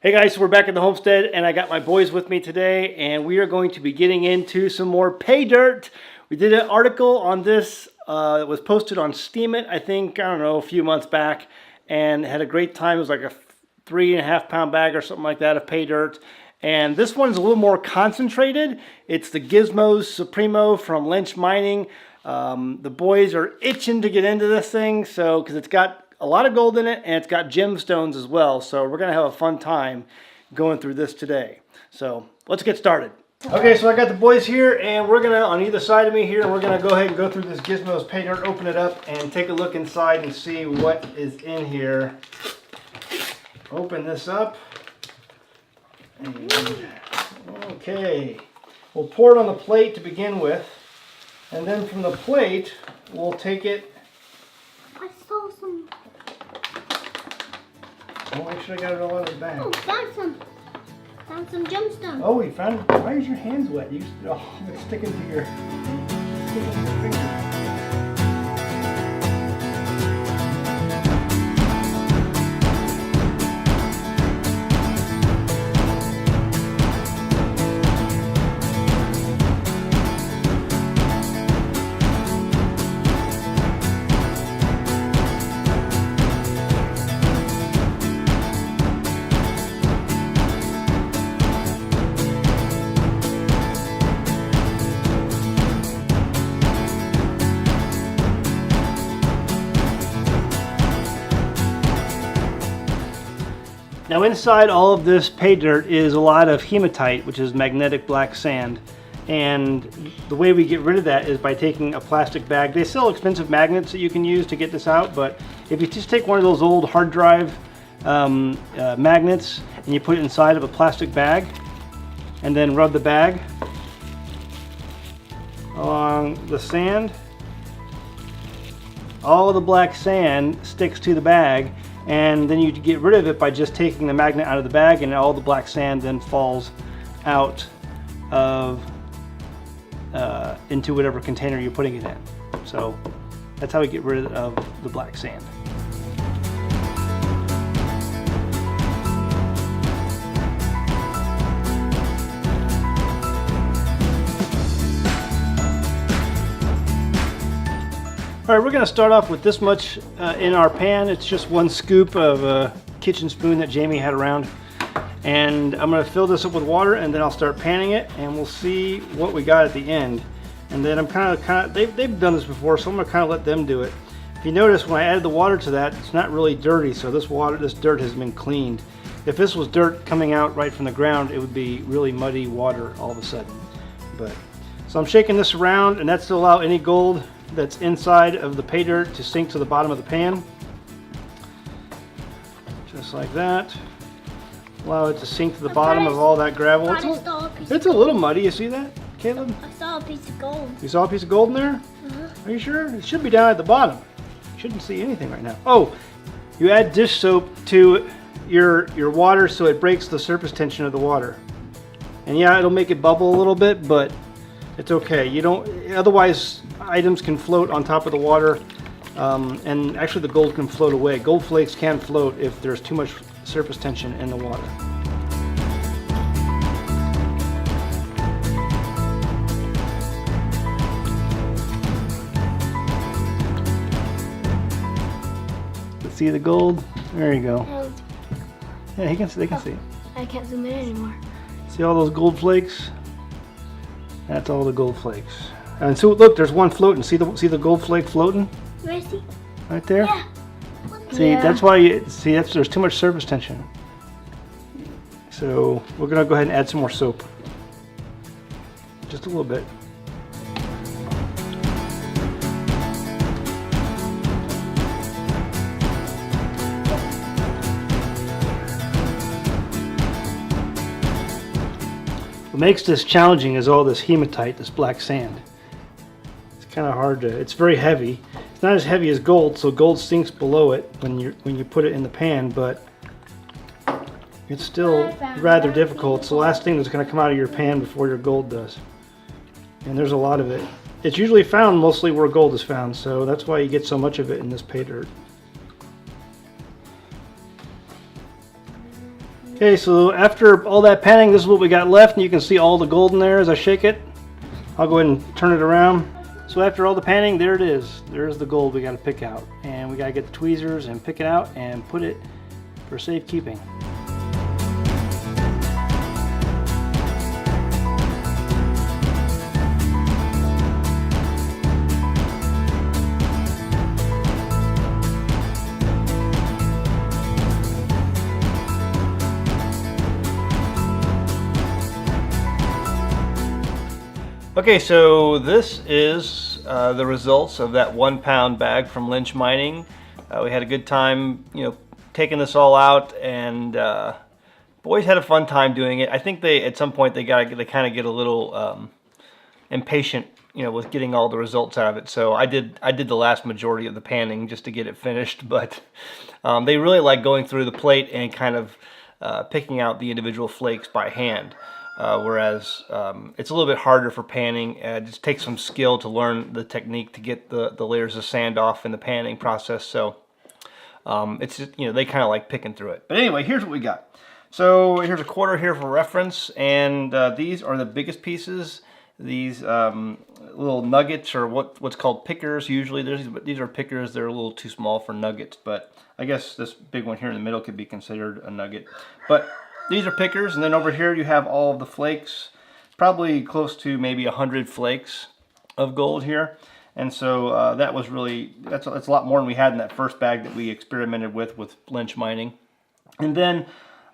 Hey guys, so we're back at the homestead and I got my boys with me today and we are going to be getting into some more pay dirt. We did an article on this that was posted on Steam It, I think, I don't know, a few months back, and had a great time. It was like a 3.5 pound bag or something like that of pay dirt. And this one's a little more concentrated. It's the Gizmos Supremo from Lynch Mining. The boys are itching to get into this thing, so because it's got a lot of gold in it and it's got gemstones as well. So we're gonna have a fun time going through this today. So let's get started. Okay, so I got the boys here and we're gonna, on either side of me here, we're gonna go ahead and go through this Gizmos pay dirt, open it up and take a look inside and see what is in here. Open this up. And, okay, we'll pour it on the plate to begin with, and then from the plate we'll take it. I saw some. Oh, make sure I got it all out of the bag. Oh, found some gemstones. Oh, we found. Why is your hands wet? It's sticking to your finger. Now inside all of this pay dirt is a lot of hematite, which is magnetic black sand. And the way we get rid of that is by taking a plastic bag. They sell expensive magnets that you can use to get this out, but if you just take one of those old hard drive magnets and you put it inside of a plastic bag and then rub the bag along the sand, all of the black sand sticks to the bag. And then you get rid of it by just taking the magnet out of the bag, and all the black sand then falls out of into whatever container you're putting it in. So that's how we get rid of the black sand. All right, we're going to start off with this much in our pan. It's just one scoop of a kitchen spoon that Jamie had around. And I'm going to fill this up with water and then I'll start panning it and we'll see what we got at the end. And then I'm they've done this before, so I'm going to kind of let them do it. If you notice, when I added the water to that, it's not really dirty, so this dirt has been cleaned. If this was dirt coming out right from the ground, it would be really muddy water all of a sudden. So I'm shaking this around, and that's to allow any gold that's inside of the pay dirt to sink to the bottom of the pan. Just like that. Allow it to sink to the bottom of all that gravel. It's a little muddy, you see that, Caleb? I saw a piece of gold. You saw a piece of gold in there? Are you sure? It should be down at the bottom. You shouldn't see anything right now. Oh, you add dish soap to your water so it breaks the surface tension of the water. And yeah, it'll make it bubble a little bit, but it's okay. You don't, otherwise items can float on top of the water, and actually the gold can float away. Gold flakes can float if there's too much surface tension in the water. Let's see the gold. There you go. Yeah, they can see it. I can't zoom in anymore. See all those gold flakes? That's all the gold flakes. And so look, there's one floating. See the gold flake floating? Where is he? Right there? Yeah. See, that's why there's too much surface tension. So we're gonna go ahead and add some more soap. Just a little bit. What makes this challenging is all this hematite, this black sand. It's kind of hard to, it's very heavy. It's not as heavy as gold, so gold sinks below it when you put it in the pan, but it's still rather difficult. It's the last thing that's going to come out of your pan before your gold does. And there's a lot of it. It's usually found mostly where gold is found, so that's why you get so much of it in this pay dirt. Okay, so after all that panning, this is what we got left, and you can see all the gold in there as I shake it. I'll go ahead and turn it around. So after all the panning, there it is. There's the gold we got to pick out. And we got to get the tweezers and pick it out and put it for safekeeping. Okay, so this is the results of that 1 pound bag from Lynch Mining. We had a good time, taking this all out, and boys had a fun time doing it. I think at some point they kind of get a little impatient, with getting all the results out of it. So I did the last majority of the panning just to get it finished, but they really like going through the plate and kind of picking out the individual flakes by hand. Whereas it's a little bit harder for panning. It just takes some skill to learn the technique to get the layers of sand off in the panning process. So it's just, they kind of like picking through it. But anyway, here's what we got. So here's a quarter here for reference, and these are the biggest pieces. These little nuggets, or what's called pickers usually. These are pickers. They're a little too small for nuggets, but I guess this big one here in the middle could be considered a nugget. But these are pickers, and then over here you have all of the flakes, probably close to maybe 100 flakes of gold here. And so that was that's a lot more than we had in that first bag that we experimented with Lynch Mining. And then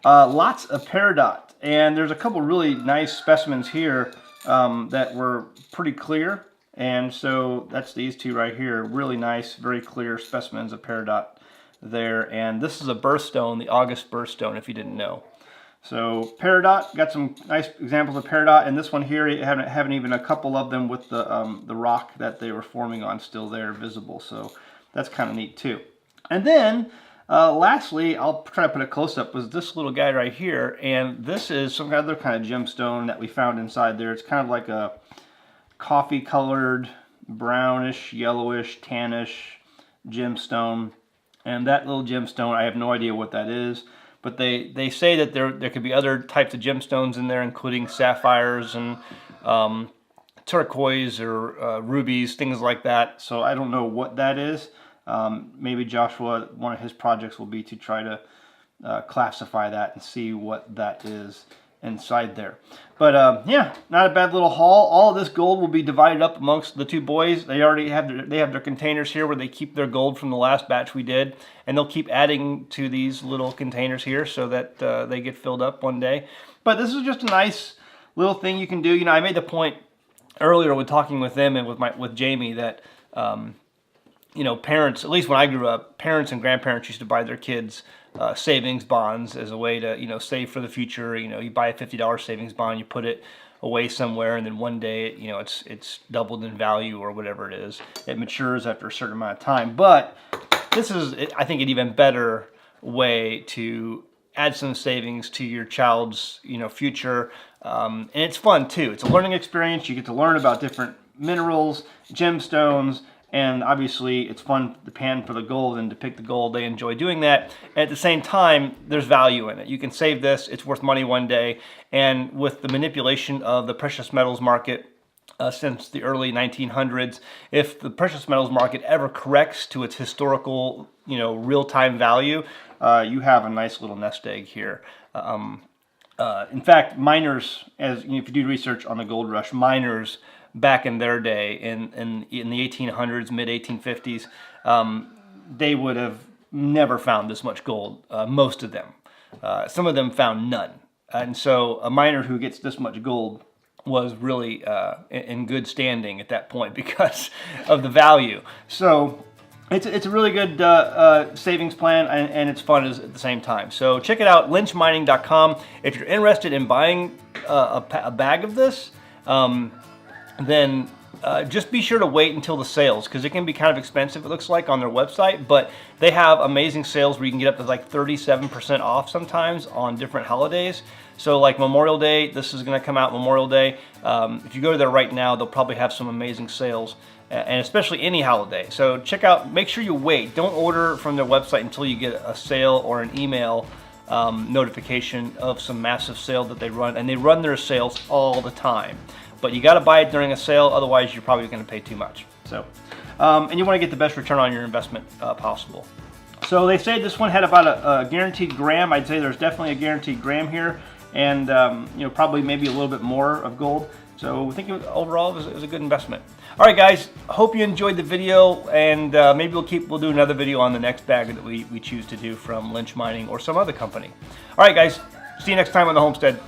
lots of peridot, and there's a couple really nice specimens here that were pretty clear. And so that's these two right here, really nice, very clear specimens of peridot there. And this is a birthstone, the August birthstone, if you didn't know. So peridot, got some nice examples of peridot, and this one here, you haven't even a couple of them with the rock that they were forming on still there visible. So that's kind of neat too. And then lastly, I'll try to put a close-up, was this little guy right here, and this is some other kind of gemstone that we found inside there. It's kind of like a coffee-colored, brownish, yellowish, tannish gemstone. And that little gemstone, I have no idea what that is. But they say that there could be other types of gemstones in there, including sapphires and turquoise or rubies, things like that. So I don't know what that is. Maybe Joshua, one of his projects will be to try to classify that and see what that is inside there. But yeah, not a bad little haul. All of this gold will be divided up amongst the two boys. They already have their containers here where they keep their gold from the last batch we did, and they'll keep adding to these little containers here so that they get filled up one day. But this is just a nice little thing you can do. I made the point earlier with talking with them and with Jamie that parents, at least when I grew up, parents and grandparents used to buy their kids savings bonds as a way to, save for the future. You buy a $50 savings bond, you put it away somewhere, and then one day, it's doubled in value or whatever it is. It matures after a certain amount of time. But this is, I think, an even better way to add some savings to your child's, future. And it's fun too. It's a learning experience. You get to learn about different minerals, gemstones. And obviously, it's fun to pan for the gold and to pick the gold. They enjoy doing that. At the same time, there's value in it. You can save this. It's worth money one day. And with the manipulation of the precious metals market since the early 1900s, if the precious metals market ever corrects to its historical, real-time value, you have a nice little nest egg here. In fact, miners, if you do research on the gold rush, miners back in their day, in the 1800s, mid-1850s, they would have never found this much gold, most of them. Some of them found none. And so a miner who gets this much gold was really in good standing at that point because of the value. So it's a really good savings plan, and it's fun at the same time. So check it out, lynchmining.com. If you're interested in buying a bag of this, then just be sure to wait until the sales, because it can be kind of expensive, it looks like, on their website. But they have amazing sales where you can get up to like 37% off sometimes on different holidays. So like Memorial Day, this is going to come out Memorial Day. If you go to there right now, they'll probably have some amazing sales, and especially any holiday. So check out, make sure you wait. Don't order from their website until you get a sale or an email notification of some massive sale that they run, and they run their sales all the time. But you got to buy it during a sale, otherwise you're probably going to pay too much. So, and you want to get the best return on your investment possible. So they say this one had about a guaranteed gram. I'd say there's definitely a guaranteed gram here, and you know, probably maybe a little bit more of gold. So I think overall it was a good investment. All right, guys, hope you enjoyed the video, and maybe we'll do another video on the next bag that we choose to do from Lynch Mining or some other company. All right, guys, see you next time on the Homestead.